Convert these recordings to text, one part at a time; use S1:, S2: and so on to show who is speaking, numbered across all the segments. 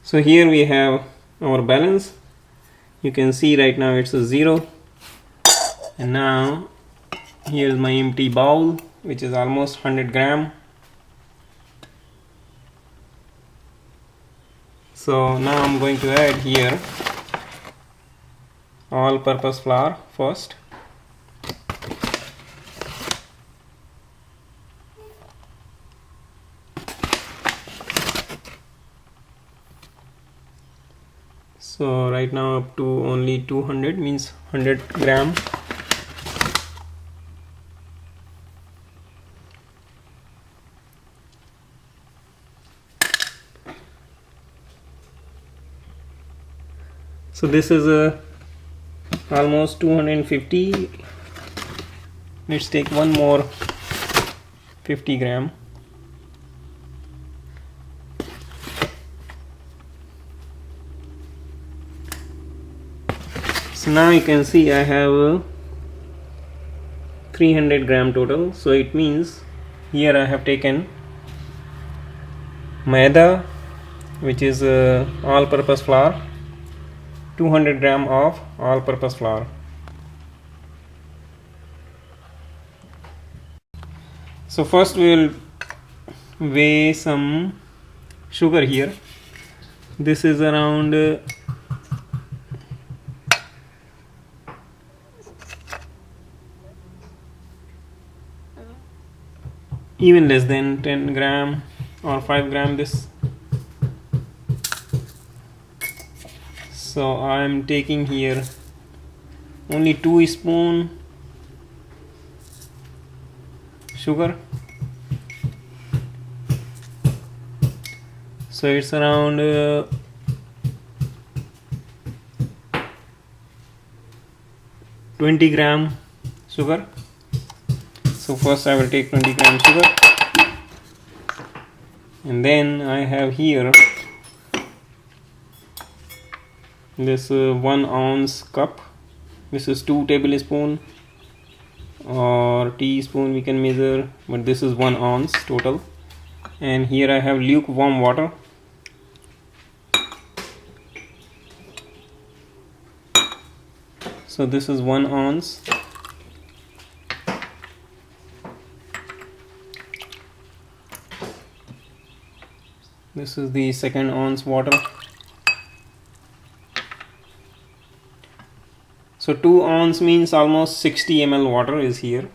S1: So here we have our balance. You can see right now it's a 0, and now here's my empty bowl, which is almost 100 gram. So now I'm going to add here all purpose flour first. So right now up to only 200, means 100 gram. So this is almost 250. Let's take one more 50 gram. So now you can see I have 300 gram total. So it means here I have taken Maida, which is all-purpose flour, 200 gram of all-purpose flour. So first we will weigh some sugar here. This is around even less than 10 gram or 5 gram this. So I am taking here only 2 spoon sugar. So it's around 20 gram sugar. So first I will take 20 gram sugar, and then I have here this 1 ounce cup. This is 2 tablespoon or teaspoon we can measure, but this is 1 ounce total. And here I have lukewarm water. So this is 1 ounce. This is the 2nd ounce water. So 2 ounce means almost 60 ml water is here.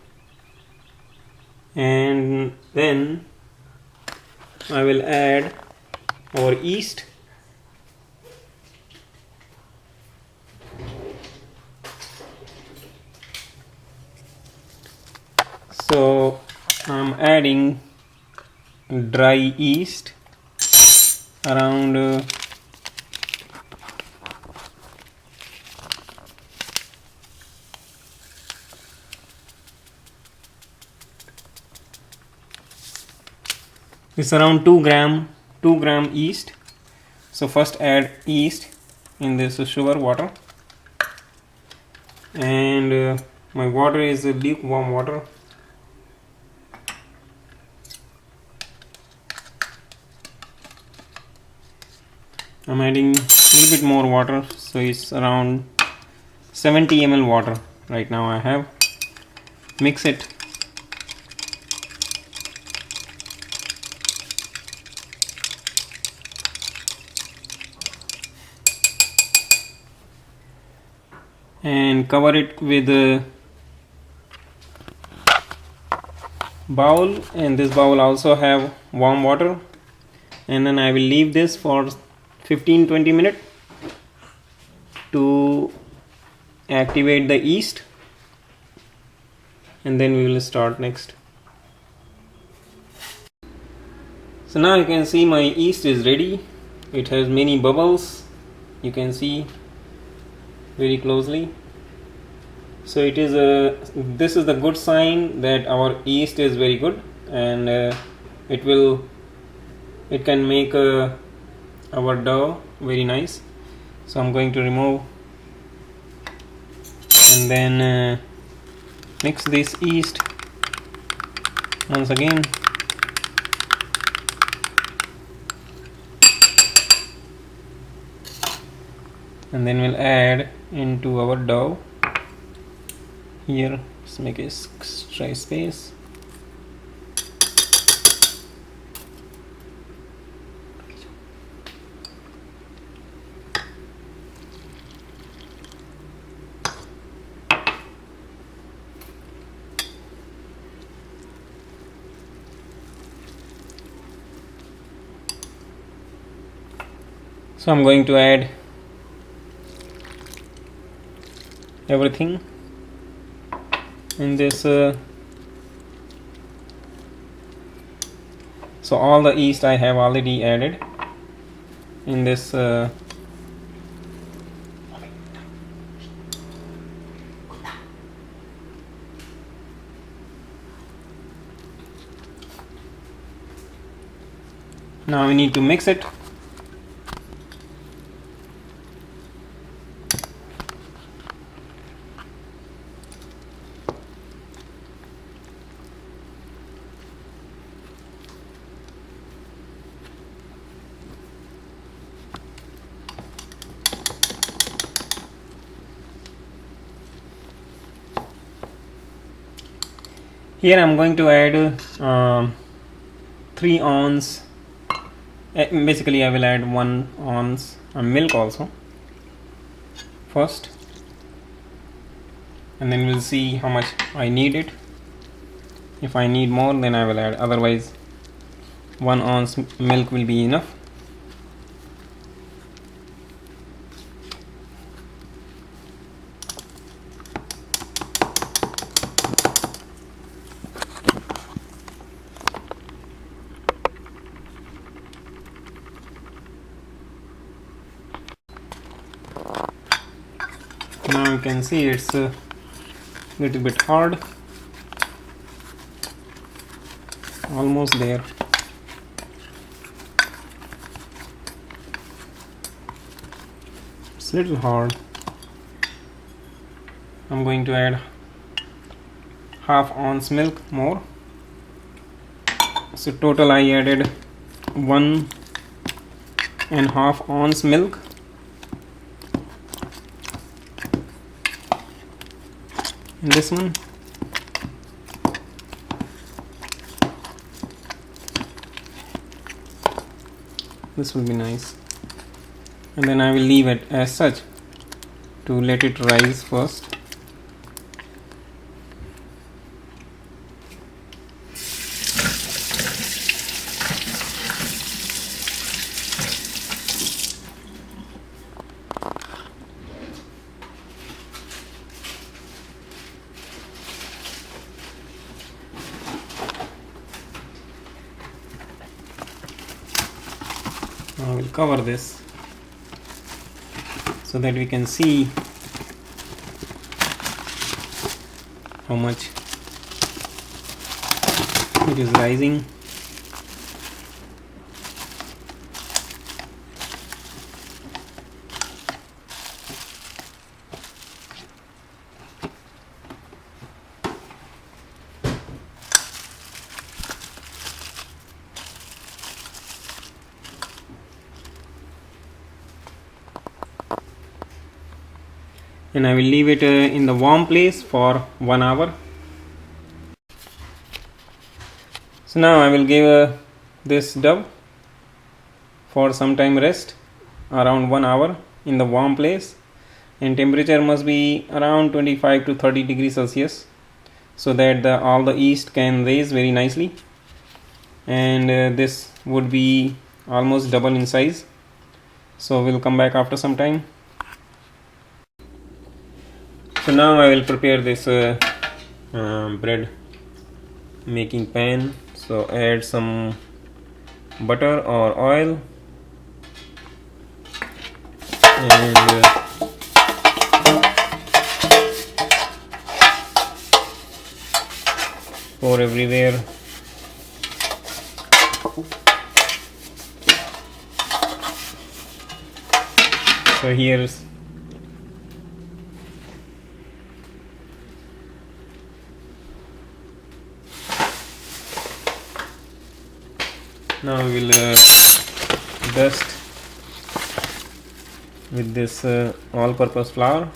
S1: And then I will add our yeast. So I'm adding dry yeast around it's around 2 gram yeast. So first add yeast in this sugar water, and my water is lukewarm water. I'm adding a little bit more water, so it's around 70 ml water right now I have. Mix it. And cover it with a bowl, and this bowl also have warm water, and then I will leave this for 15-20 minutes to activate the yeast, and then we will start next. So now you can see my yeast is ready. It has many bubbles, you can see very closely. So it is this is the good sign that our yeast is very good, and it can make our dough very nice. So I'm going to remove and then mix this yeast once again. and then we'll add into our dough. Here, let's make a try space. So I'm going to add everything in this. So all the yeast I have already added in this. Now we need to mix it. Here I'm going to add 3 ounce. Basically I will add 1 ounce milk also first, and then we'll see how much I need it. If I need more, then I will add, otherwise 1 ounce milk will be enough. Now you can see it's a little bit hard, almost there. It's a little hard. I'm going to add half ounce milk more. So total I added 1.5 ounce milk. In this one, this will be nice, and then I will leave it as such to let it rise first. I will cover this so that we can see how much it is rising. And I will leave it in the warm place for 1 hour. So now I will give this dough for some time rest, around 1 hour in the warm place, and temperature must be around 25 to 30 degrees Celsius, so that all the yeast can raise very nicely, and this would be almost double in size. So we'll come back after some time. So now I will prepare this bread making pan. So add some butter or oil, and pour everywhere. So here's now we will dust with this all-purpose flour.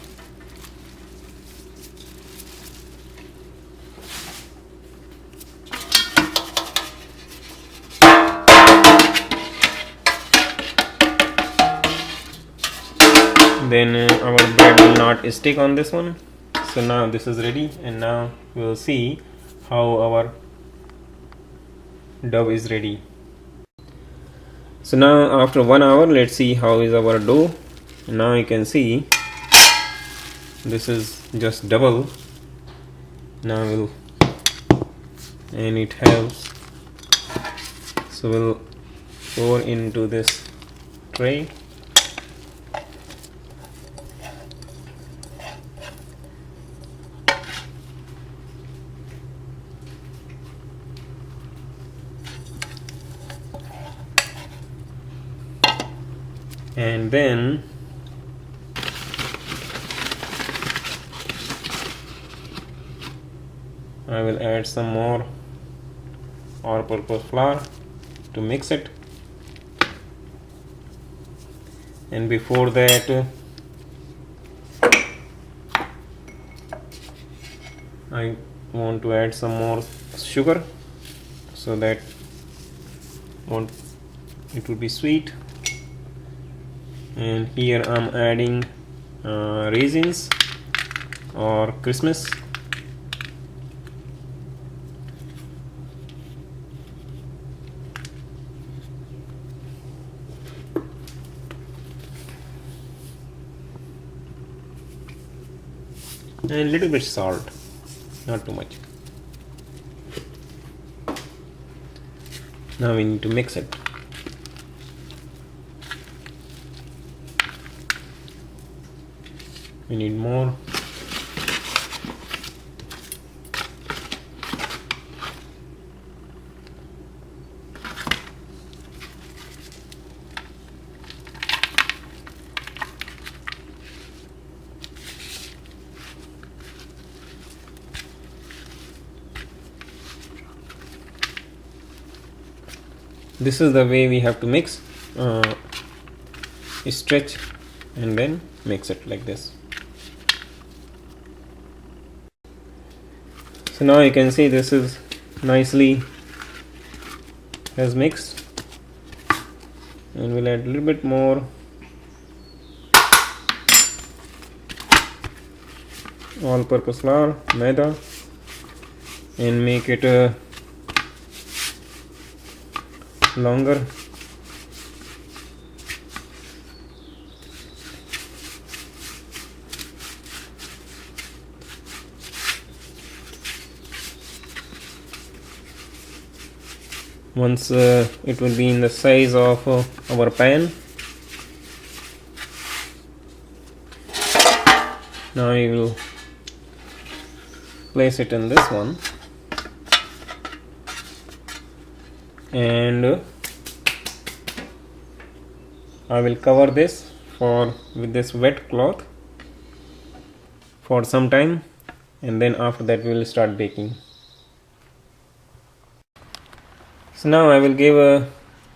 S1: Then our bread will not stick on this one. So now this is ready, and now we will see how our dough is ready. So now after 1 hour, let's see how is our dough. And now you can see this is just double. Now we'll, and it helps. So we'll pour into this tray. And then I will add some more all-purpose flour to mix it. And before that, I want to add some more sugar so that it will be sweet. And here I'm adding raisins or Kishmis. And a little bit salt, not too much. Now we need to mix it. We need more. This is the way we have to mix. Stretch and then mix it like this. So now you can see this is nicely has mixed, and we'll add a little bit more all-purpose flour, Maida, and make it longer. Once it will be in the size of our pan. Now you will place it in this one, and I will cover this with this wet cloth for some time, and then after that we will start baking. So now I will give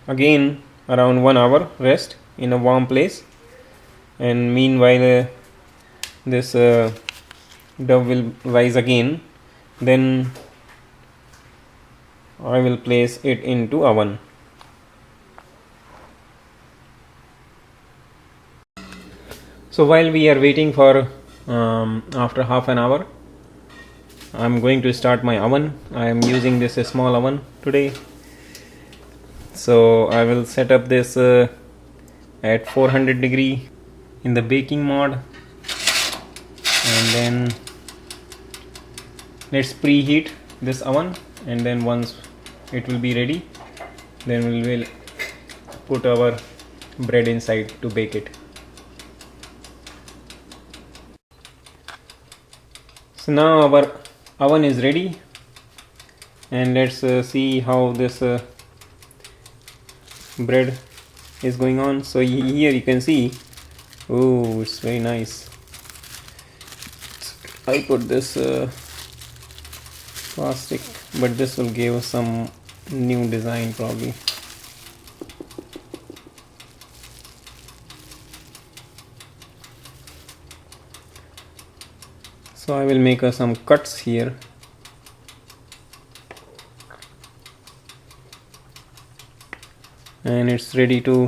S1: again around 1 hour rest in a warm place, and meanwhile this dough will rise again. Then I will place it into oven. So while we are waiting for after half an hour, I'm going to start my oven. I am using this small oven today. So I will set up this at 400 degree in the baking mode, and then let's preheat this oven, and then once it will be ready, then we will put our bread inside to bake it. So now our oven is ready, and let's see how this bread is going on. So here you can see, oh, it's very nice. I put this plastic, but this will give us some new design probably. So I will make some cuts here. And it's ready to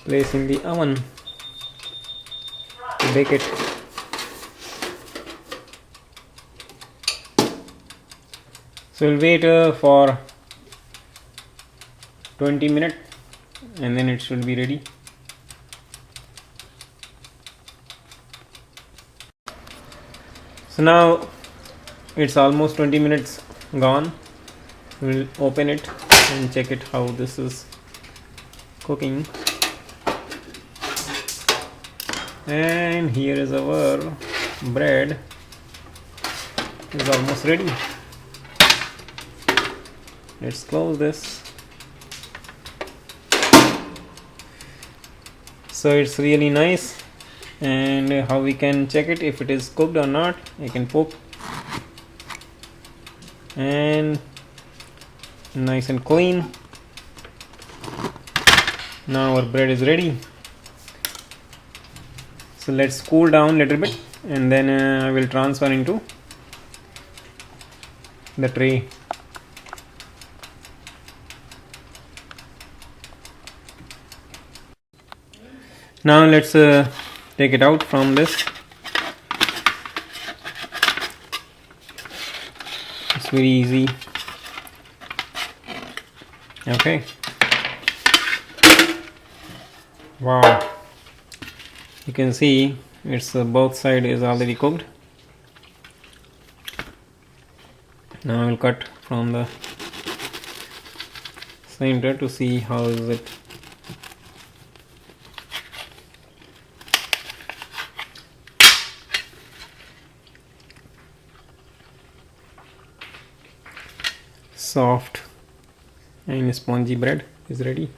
S1: place in the oven to bake it. So we'll wait for 20 minutes and then it should be ready. So now it's almost 20 minutes gone. We'll open it and check it how this is cooking. And here is our bread. It's almost ready. Let's close this. So it's really nice. And how we can check it if it is cooked or not, I can poke. And nice and clean. Now our bread is ready. So let's cool down a little bit and then I will transfer into the tray. Now let's take it out from this. It's very easy. Okay. Wow. You can see it's both side is already cooked. Now I will cut from the center to see how is it. Soft and spongy bread is ready.